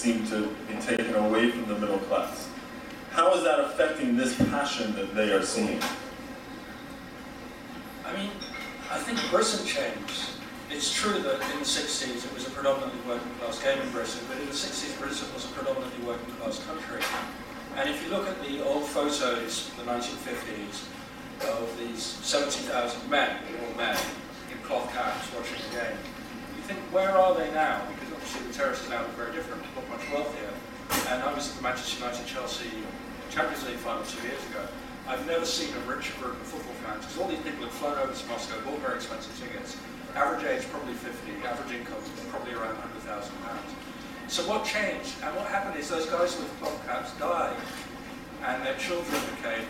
seem to be taken away from the middle class. How is that affecting this passion that they are seeing? I mean, I think Britain changed. It's true that in the 60s it was a predominantly working class game in Britain, but in the 60s Britain was a predominantly working class country. And if you look at the old photos from the 1950s of these 70,000 men, all men, in cloth caps watching the game, you think, where are they now? Because obviously the terraces now are very different, not much wealthier. And I was at the Manchester United-Chelsea Champions League final 2 years ago. I've never seen a richer group of football fans, because all these people had flown over to Moscow, bought very expensive tickets. Average age probably 50, average income probably around £100,000. So what changed? And what happened is those guys with cloth caps died, and their children became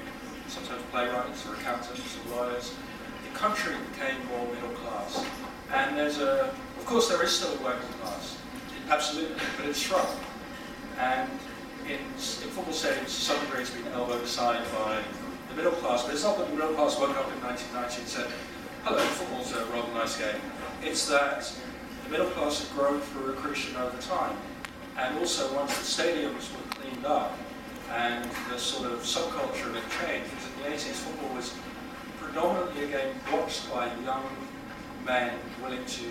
sometimes playwrights or accountants or lawyers. The country became more middle class. And there's of course there is still a working class, absolutely, but it's shrunk. And in football stadiums, to some degree, it's been elbowed aside by the middle class, but it's not that the middle class woke up in 1990 and said, hello, football's a rather nice game. It's that the middle class had grown through accretion over time. And also once the stadiums were cleaned up and the sort of subculture of it changed, because in the 80s football was predominantly a game watched by young men willing to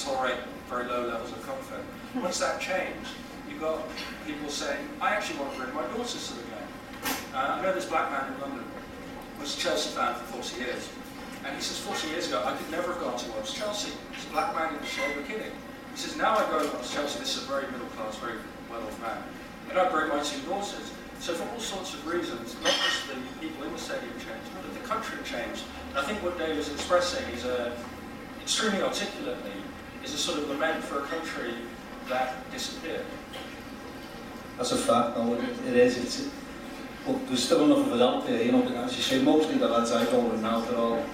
tolerate very low levels of comfort. Once that changed, you got people saying, I actually want to bring my daughters to the game. I know this black man in London was a Chelsea fan for 40 years. And he says, 40 years ago, I could never have gone to watch Chelsea. He's a black man in the shade of kidding. He says, now I go and watch Chelsea, this is a very middle class, very well-off man. And I bring my 2 daughters. So for all sorts of reasons, not just the people in the stadium changed, but the country changed. And I think what Dave is expressing is extremely articulately, is a sort of lament for a country that disappeared. That's a fact, no, it is. But there's still enough of it out there, you know, as you say, mostly the lads I go with now, they're all,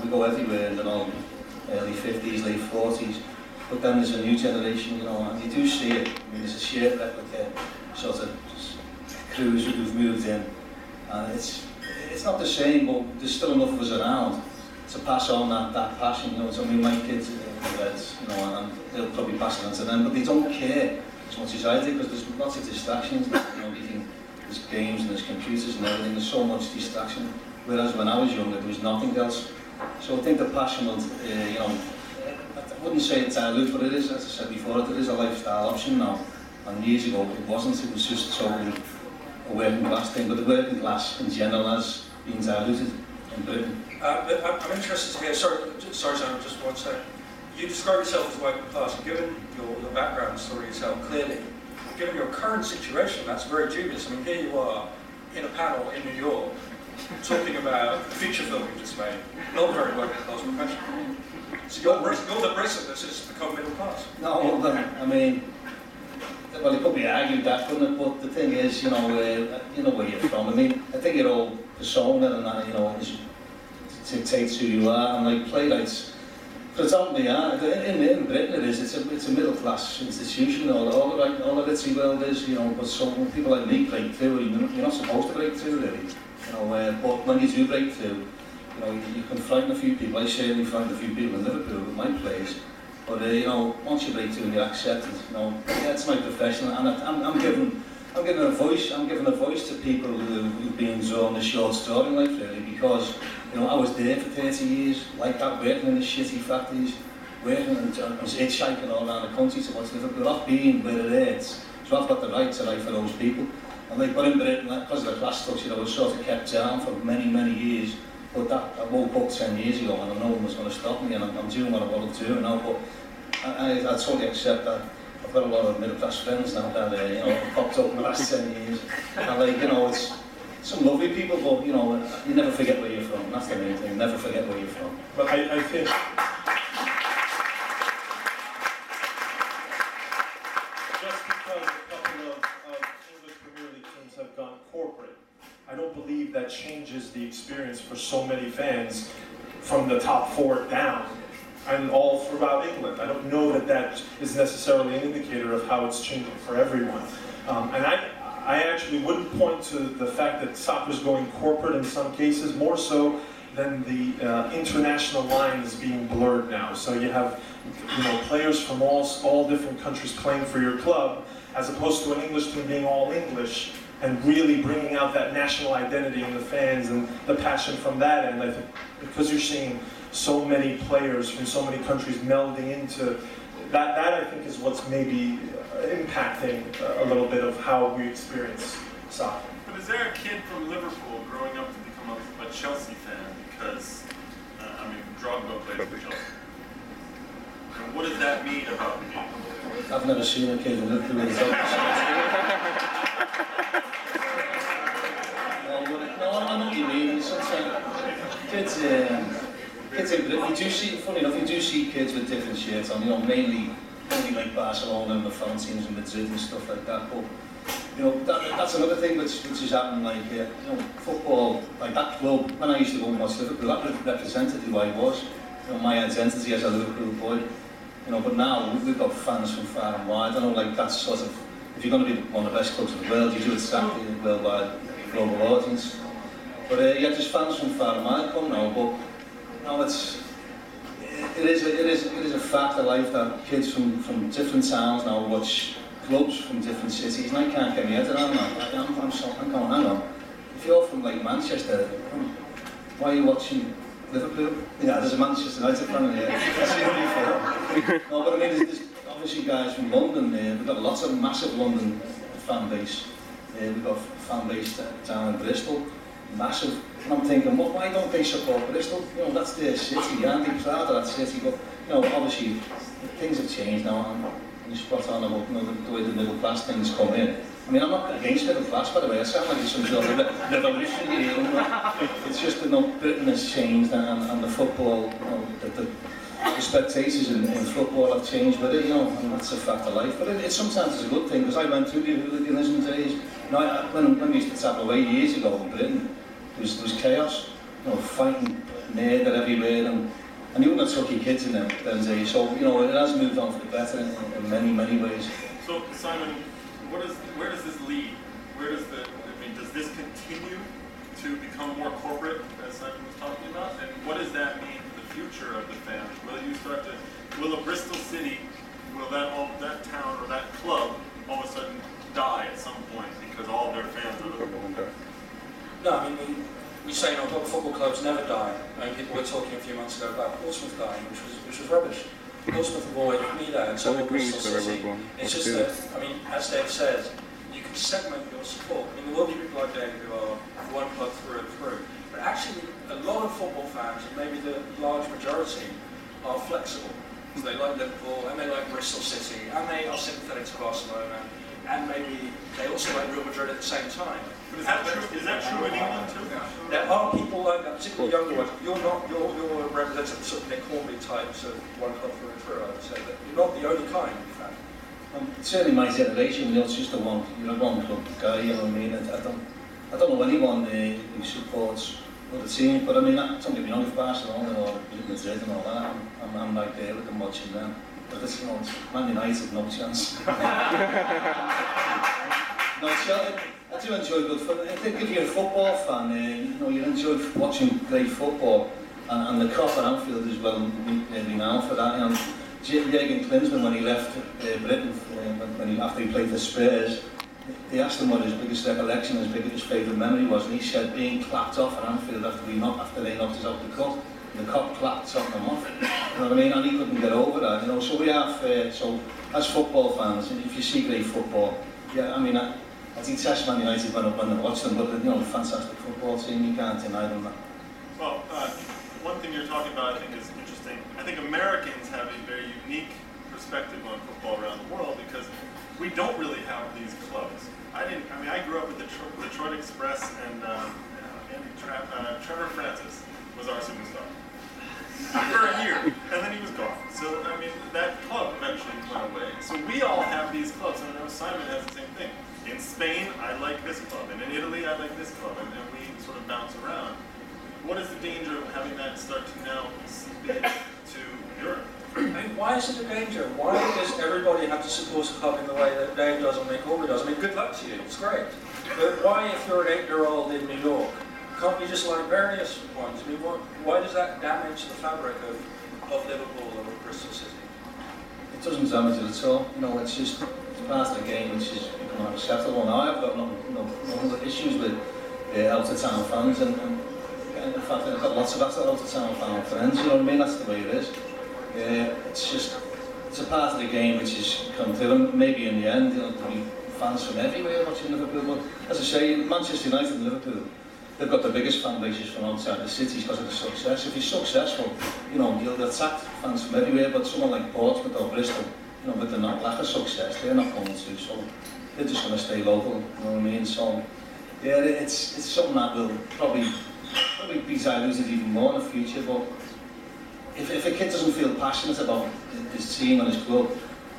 we go everywhere, they're all early 50s, late 40s. But then there's a new generation, you know, and you do see it. I mean, there's a shared replica sort of crews who've moved in. And it's not the same, but there's still enough of us around to pass on that passion, you know. So I mean, my kids are Reds, you know, and they'll probably pass it on to them, but they don't care as much as I do, because there's lots of distractions, you know, there's games and there's computers and everything, there's so much distraction. Whereas when I was younger, there was nothing else. So I think the passion will, you know, I wouldn't say it's dilute, but it is, as I said before, it is a lifestyle option now. And years ago it wasn't, it was just totally a working class thing, but the working class in general has been diluted in Britain. I'm interested to hear, sorry Simon, just one second. You describe yourself as working class, and given your background and story you tell clearly, given your current situation, that's very dubious. I mean, here you are in a panel in New York talking about a feature film you just made, not very working class professional. So you're the Britain that's just become middle class. No, I mean, well, it could be argued that, couldn't it? But the thing is, you know where you're from. I mean, I think your old persona and that, you know, dictates who you are, and like playwrights, for example, in Britain it is, it's a middle class institution, all the literary world is, you know, but some people like me break through, you're not supposed to break through really, you know, but when you do break through, you know, you can frighten a few people. I certainly frightened a few people in Liverpool with my plays, but you know, once you break through and you're accepted, you know, yeah, it's my profession, and I'm giving a voice to people who've been drawn a short story in life really, because you know, I was there for 30 years, like that, working in the shitty factories, working and I was hitchhiking all around the country to watch Liverpool, not being where it is. So I've got the right to write for those people. And like, but in Britain, because of the class structure, I was sort of kept down for many, many years. But I woke up 10 years ago and no one was going to stop me, and I'm doing what I want to do now. But I totally accept that. I've got a lot of middle class friends now that you know, popped up in the last 10 years. And like, you know, it's some lovely people, but you know, you never forget where you're from. That's the main thing. Never forget where you're from. But I think just because a couple of English Premier League teams have gone corporate, I don't believe that changes the experience for so many fans from the top 4 down and all throughout England. I don't know that that is necessarily an indicator of how it's changing for everyone. And I actually wouldn't point to the fact that soccer's going corporate in some cases, more so then the international line is being blurred now. So you have, players from all different countries playing for your club, as opposed to an English team being all English and really bringing out that national identity in the fans and the passion from that end. I think because you're seeing so many players from so many countries melding into that, I think is what's maybe impacting a little bit of how we experience soccer. But is there a kid from Liverpool growing up to become a Chelsea fan because, Drogba plays for Chelsea? And what does that mean about the game? I've never seen a kid in Liverpool who's No, I know what you mean. Sometimes kids in Britain, funny enough, you do see kids with different shirts on, mainly like Barcelona and the front teams in Madrid and stuff like that. But that's another thing which is happening, like, football, like that club, when I used to go and watch Liverpool, that represented who I was, my identity as a Liverpool boy. But now we've got fans from far and wide. I know, like, that's sort of, if you're going to be one of the best clubs in the world, you do exactly a worldwide, global audience. But there's fans from far and wide come now, but it is a fact of life that kids from different towns now watch clubs from different cities, and I can't get my head around that. I'm going, hang on. If you're from, like, Manchester, why are you watching Liverpool? Yeah, there's a Manchester United fan here. That's the only fair. No, but there's obviously guys from London. We've got lots of massive London fan base. We've got fan base down in Bristol, massive. And I'm thinking, well, why don't they support Bristol? That's their city. Aren't they proud of that city? But obviously things have changed now. And you're spot on about the way the middle class things come in. I'm not against middle class, by the way. I sound like it's some sort of revolution here. It's just that Britain has changed, and the football, the spectators in football have changed with it, and that's a fact of life. But it sometimes is a good thing, because I went through the hooliganism days. When we used to tap away years ago in Britain, there was chaos, fighting, murder everywhere, and you wouldn't have took your kids in them days. So, it has moved on for the better in many, many ways. So, Simon, where does this lead? Does this continue to become more corporate, as Simon was talking about? And what does that mean for the future of the fans? Will a Bristol City, will that town or that club all of a sudden die at some point because all of their fans are Liverpool? No, we say football clubs never die. People were talking a few months ago about Portsmouth dying, which was rubbish. Portsmouth have always been there, and so will Bristol City. It's just that, as Dave says, you can segment your support. There will be people like Dave who are one club through and through, but actually a lot of football fans, and maybe the large majority, are flexible. So they like Liverpool, and they like Bristol City, and they are sympathetic to Barcelona, and maybe they also like Real Madrid at the same time. But is that true in England too? There are people like that, particularly younger ones. You're a representative of sort of Nick Hornby types of one club through and through, I would say. But you're not the only kind, in fact. Certainly my generation, it's just you're a one club guy, I don't know anyone who supports other teams, but don't get me wrong, if Barcelona or Madrid and all that, I'm right there with them watching them. But it's Man United, no chance. I do enjoy good football. I think if you're a football fan, you enjoy watching great football, and the Kop at Anfield is well renowned for that. Jürgen Klinsmann, when he left Britain, after he played for Spurs, they asked him what his biggest recollection, his favourite memory was, and he said being clapped off at Anfield after they knocked us out the cup. The Kop clapped something off. And he couldn't get over that. So we have, as football fans, if you see great football, I detest Man United when I watch them, but a fantastic football team, you can't deny them that. Well, one thing you're talking about I think is interesting. I think Americans have a very unique perspective on football around the world because we don't really have these clubs. I grew up with the Detroit Express, and Trevor Francis was our superstar for a year, and then he was gone. So that club eventually went away. So we all have these clubs, and I know Simon has the same thing. In Spain, I like this club, and in Italy, I like this club, and we sort of bounce around. What is the danger of having that start to now seep into Europe? Why is it a danger? Why does everybody have to support a club in the way that Dave does or Nick Hornby does? Good luck to you, it's great. But why, if you're an 8-year-old in New York, can't be just like various ones? I mean, why does that damage the fabric of Liverpool or of Bristol City? It doesn't damage it at all. You know, it's just part of the game which is become unacceptable. Now I've got no issues with out of town fans, and in fact I've got lots of out of town fan friends. You know what I mean? That's the way it is. It's just it's a part of the game which is come through, and maybe in the end, you know, there'll be fans from everywhere watching Liverpool. But as I say, Manchester United and Liverpool, they've got the biggest fan bases from outside the cities because of the success. If you're successful, you know, you'll attract fans from everywhere. But someone like Portsmouth or Bristol, you know, with the lack of success, they're not going to. So they're just going to stay local. You know what I mean? So yeah, it's something that will probably be diluted even more in the future. But if a kid doesn't feel passionate about his team and his club,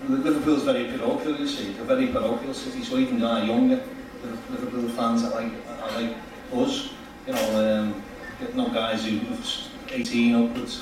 Liverpool's very parochial, you see. It's a very parochial city, so even younger Liverpool fans are like us, you know, getting up guys who's 18 upwards,